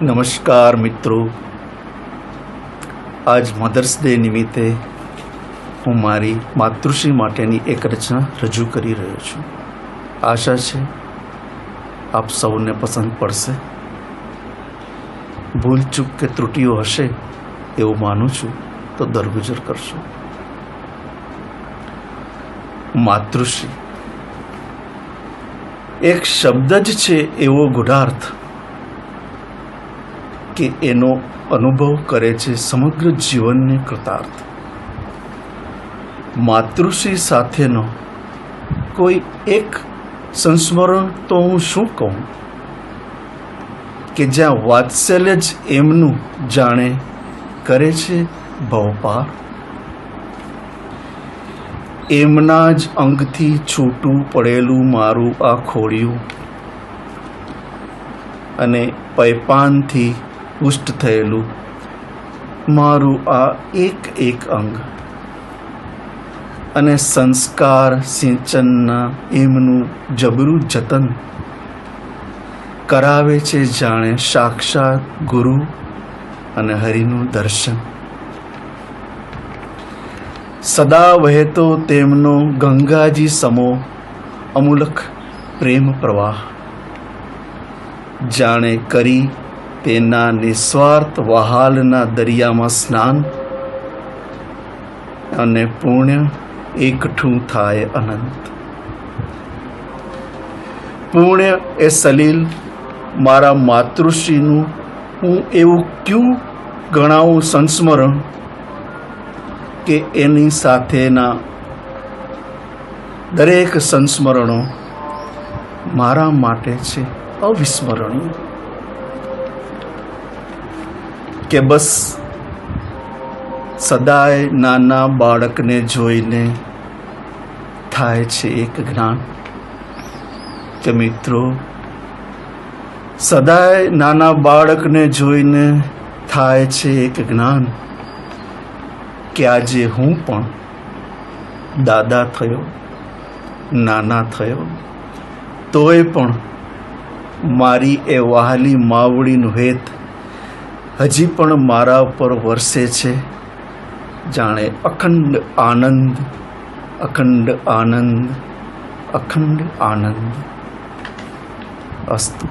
નમસ્કાર મિત્રો, આજ મધર્સ ડે નિમિત્તે હું મારી માતૃશ્રી માટેની એક રચના રજૂ કરી રહ્યો છું. આશા છે આપ સૌને પસંદ પડશે. ભૂલ ચૂક કે ત્રુટિઓ હશે એવું માનું છું તો દરગુજર કરશો. માતૃશ્રી એક શબ્દ જ છે એવો ગુઢાર્થ કે એનો અનુભવ કરે છે સમગ્ર જીવનને કૃતાર્થ. માતૃશ્રી સાથેનો કોઈ એક સંસ્મરણ તો હું શું કહું કે જ્યાં વાત્સલ્ય જ એમનું જાણે કરે છે ભવપાર. એમના જ અંગથી છૂટું પડેલું મારું આ ખોડિયું અને પૈપાનથી પુષ્ટ થયેલું મારું આ એક એક અંગ અને સંસ્કાર સિંચનના એમનું જબરું જતન કરાવે છે જાણે સાક્ષાત ગુરુ અને હરિનું દર્શન. સદા વહેતો તેમનો ગંગાજી સમો અમૂલક પ્રેમ પ્રવાહ જાણે કરી તેના નિસ્વાર્થ વહાલના દરિયામાં સ્નાન અને પુણ્ય એકઠું થાય અનંત. પુણ્ય એ સલીલ મારા માતૃશ્રીનું હું એવું ક્યું ગણાવું સંસ્મરણ કે એની સાથેના દરેક સંસ્મરણો મારા માટે છે અવિસ્મરણીય. કે બસ સદાય નાના બાળકને જોઈને થાય છે એક જ્ઞાન કે મિત્રો, સદાય નાના બાળકને જોઈને થાય છે એક જ્ઞાન કે આજે હું પણ દાદા થયો, નાના થયો, તોય પણ મારી એ વહાલી માવડીનું હેત હજી પણ મારા ઉપર વરસે છે જાણે અખંડ આનંદ, અખંડ આનંદ, અખંડ આનંદ. અસ્તુ.